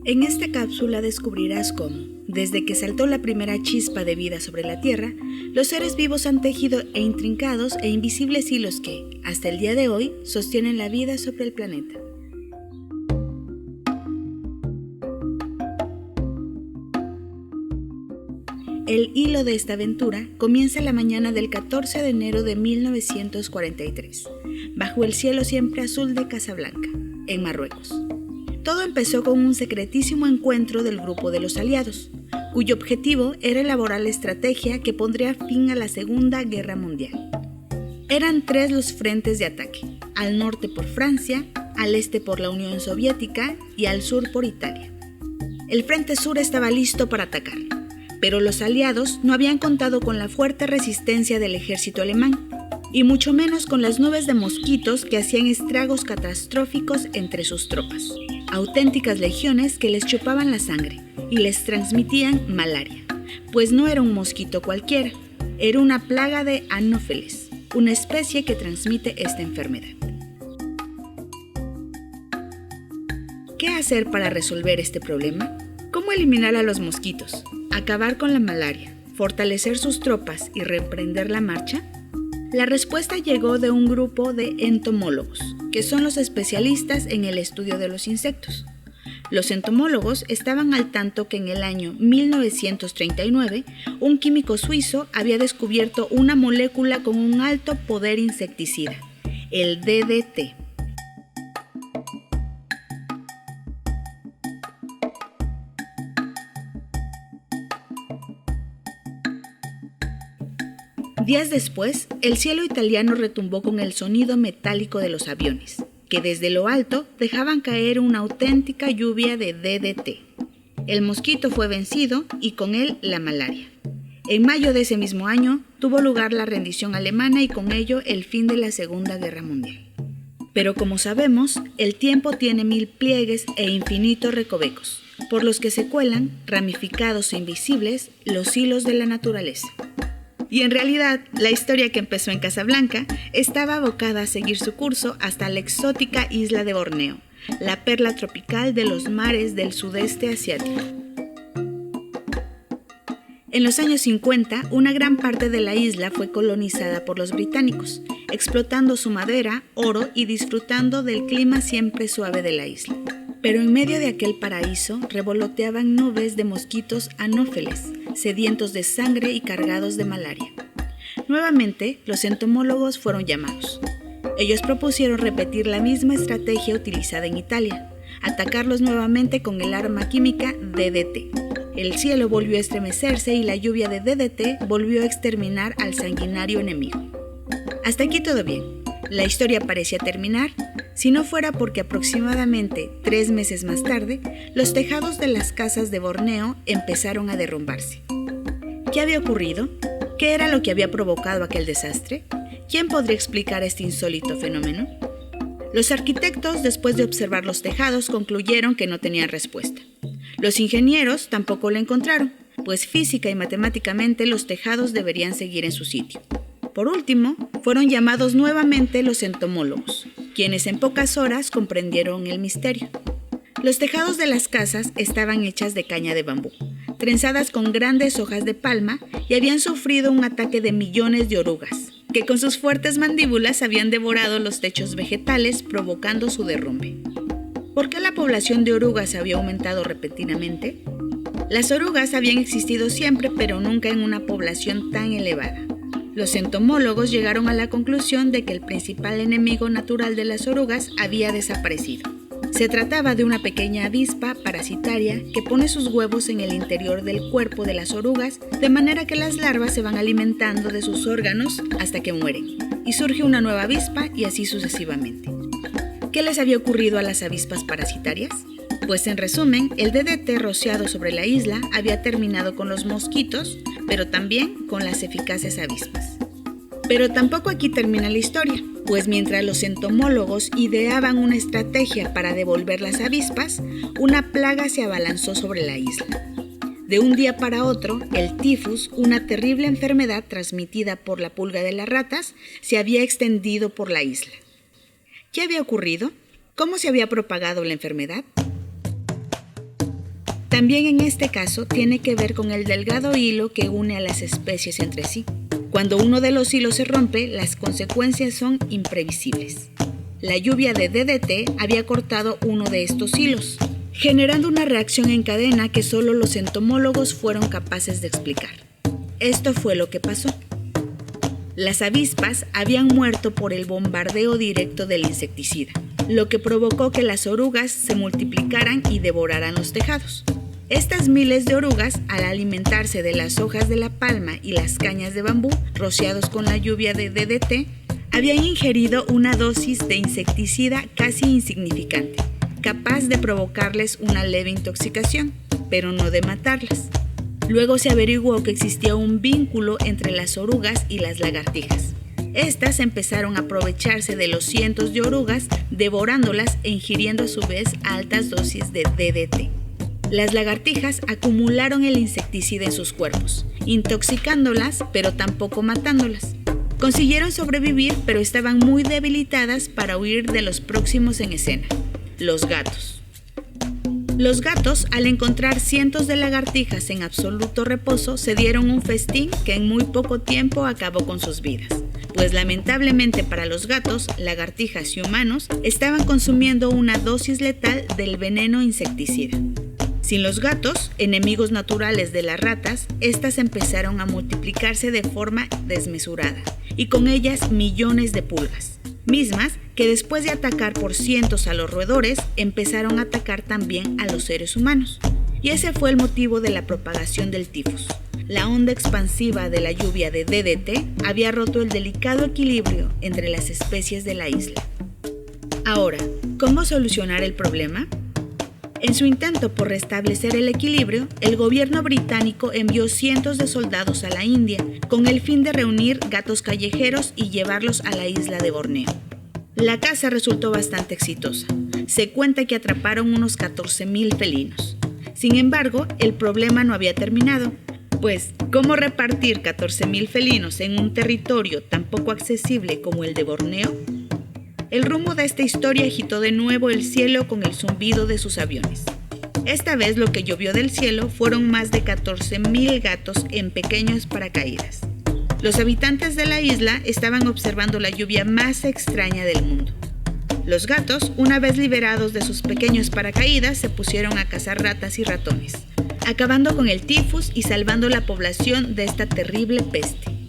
En esta cápsula descubrirás cómo, desde que saltó la primera chispa de vida sobre la Tierra, los seres vivos han tejido intrincados e invisibles hilos que, hasta el día de hoy, sostienen la vida sobre el planeta. El hilo de esta aventura comienza la mañana del 14 de enero de 1943, bajo el cielo siempre azul de Casablanca, en Marruecos. Todo empezó con un secretísimo encuentro del grupo de los aliados, cuyo objetivo era elaborar la estrategia que pondría fin a la Segunda Guerra Mundial. Eran 3 los frentes de ataque, al norte por Francia, al este por la Unión Soviética y al sur por Italia. El frente sur estaba listo para atacar, pero los aliados no habían contado con la fuerte resistencia del ejército alemán, y mucho menos con las nubes de mosquitos que hacían estragos catastróficos entre sus tropas. Auténticas legiones que les chupaban la sangre y les transmitían malaria, pues no era un mosquito cualquiera, era una plaga de anófeles, una especie que transmite esta enfermedad. ¿Qué hacer para resolver este problema? ¿Cómo eliminar a los mosquitos? ¿Acabar con la malaria? ¿Fortalecer sus tropas y reemprender la marcha? La respuesta llegó de un grupo de entomólogos, que son los especialistas en el estudio de los insectos. Los entomólogos estaban al tanto que en el año 1939, un químico suizo había descubierto una molécula con un alto poder insecticida, el DDT. Días después, el cielo italiano retumbó con el sonido metálico de los aviones, que desde lo alto dejaban caer una auténtica lluvia de DDT. El mosquito fue vencido y con él la malaria. En mayo de ese mismo año tuvo lugar la rendición alemana y con ello el fin de la Segunda Guerra Mundial. Pero como sabemos, el tiempo tiene 1000 pliegues e infinitos recovecos, por los que se cuelan, ramificados e invisibles, los hilos de la naturaleza. Y en realidad, la historia que empezó en Casablanca estaba abocada a seguir su curso hasta la exótica isla de Borneo, la perla tropical de los mares del sudeste asiático. En los años 50, una gran parte de la isla fue colonizada por los británicos, explotando su madera, oro y disfrutando del clima siempre suave de la isla. Pero en medio de aquel paraíso revoloteaban nubes de mosquitos anófeles, sedientos de sangre y cargados de malaria. Nuevamente, los entomólogos fueron llamados. Ellos propusieron repetir la misma estrategia utilizada en Italia, atacarlos nuevamente con el arma química DDT. El cielo volvió a estremecerse y la lluvia de DDT volvió a exterminar al sanguinario enemigo. Hasta aquí todo bien. La historia parecía terminar, si no fuera porque aproximadamente 3 meses más tarde, los tejados de las casas de Borneo empezaron a derrumbarse. ¿Qué había ocurrido? ¿Qué era lo que había provocado aquel desastre? ¿Quién podría explicar este insólito fenómeno? Los arquitectos, después de observar los tejados, concluyeron que no tenían respuesta. Los ingenieros tampoco la encontraron, pues física y matemáticamente los tejados deberían seguir en su sitio. Por último, fueron llamados nuevamente los entomólogos, quienes en pocas horas comprendieron el misterio. Los tejados de las casas estaban hechas de caña de bambú, trenzadas con grandes hojas de palma y habían sufrido un ataque de millones de orugas, que con sus fuertes mandíbulas habían devorado los techos vegetales, provocando su derrumbe. ¿Por qué la población de orugas había aumentado repentinamente? Las orugas habían existido siempre, pero nunca en una población tan elevada. Los entomólogos llegaron a la conclusión de que el principal enemigo natural de las orugas había desaparecido. Se trataba de una pequeña avispa parasitaria que pone sus huevos en el interior del cuerpo de las orugas, de manera que las larvas se van alimentando de sus órganos hasta que mueren, y surge una nueva avispa y así sucesivamente. ¿Qué les había ocurrido a las avispas parasitarias? Pues en resumen, el DDT rociado sobre la isla había terminado con los mosquitos, pero también con las eficaces avispas. Pero tampoco aquí termina la historia, pues mientras los entomólogos ideaban una estrategia para devolver las avispas, una plaga se abalanzó sobre la isla. De un día para otro, el tifus, una terrible enfermedad transmitida por la pulga de las ratas, se había extendido por la isla. ¿Qué había ocurrido? ¿Cómo se había propagado la enfermedad? También en este caso tiene que ver con el delgado hilo que une a las especies entre sí. Cuando uno de los hilos se rompe, las consecuencias son imprevisibles. La lluvia de DDT había cortado uno de estos hilos, generando una reacción en cadena que solo los entomólogos fueron capaces de explicar. Esto fue lo que pasó. Las avispas habían muerto por el bombardeo directo del insecticida, lo que provocó que las orugas se multiplicaran y devoraran los tejados. Estas miles de orugas, al alimentarse de las hojas de la palma y las cañas de bambú rociados con la lluvia de DDT, habían ingerido una dosis de insecticida casi insignificante, capaz de provocarles una leve intoxicación, pero no de matarlas. Luego se averiguó que existía un vínculo entre las orugas y las lagartijas. Estas empezaron a aprovecharse de los cientos de orugas, devorándolas e ingiriendo a su vez altas dosis de DDT. Las lagartijas acumularon el insecticida en sus cuerpos, intoxicándolas, pero tampoco matándolas. Consiguieron sobrevivir, pero estaban muy debilitadas para huir de los próximos en escena, los gatos. Los gatos, al encontrar cientos de lagartijas en absoluto reposo, se dieron un festín que en muy poco tiempo acabó con sus vidas. Pues lamentablemente para los gatos, lagartijas y humanos estaban consumiendo una dosis letal del veneno insecticida. Sin los gatos, enemigos naturales de las ratas, estas empezaron a multiplicarse de forma desmesurada, y con ellas millones de pulgas, mismas que después de atacar por cientos a los roedores, empezaron a atacar también a los seres humanos. Y ese fue el motivo de la propagación del tifus. La onda expansiva de la lluvia de DDT había roto el delicado equilibrio entre las especies de la isla. Ahora, ¿cómo solucionar el problema? En su intento por restablecer el equilibrio, el gobierno británico envió cientos de soldados a la India con el fin de reunir gatos callejeros y llevarlos a la isla de Borneo. La caza resultó bastante exitosa. Se cuenta que atraparon unos 14,000 felinos. Sin embargo, el problema no había terminado, pues, ¿cómo repartir 14,000 felinos en un territorio tan poco accesible como el de Borneo? El rumbo de esta historia agitó de nuevo el cielo con el zumbido de sus aviones. Esta vez lo que llovió del cielo fueron más de 14,000 gatos en pequeños paracaídas. Los habitantes de la isla estaban observando la lluvia más extraña del mundo. Los gatos, una vez liberados de sus pequeños paracaídas, se pusieron a cazar ratas y ratones, acabando con el tifus y salvando la población de esta terrible peste.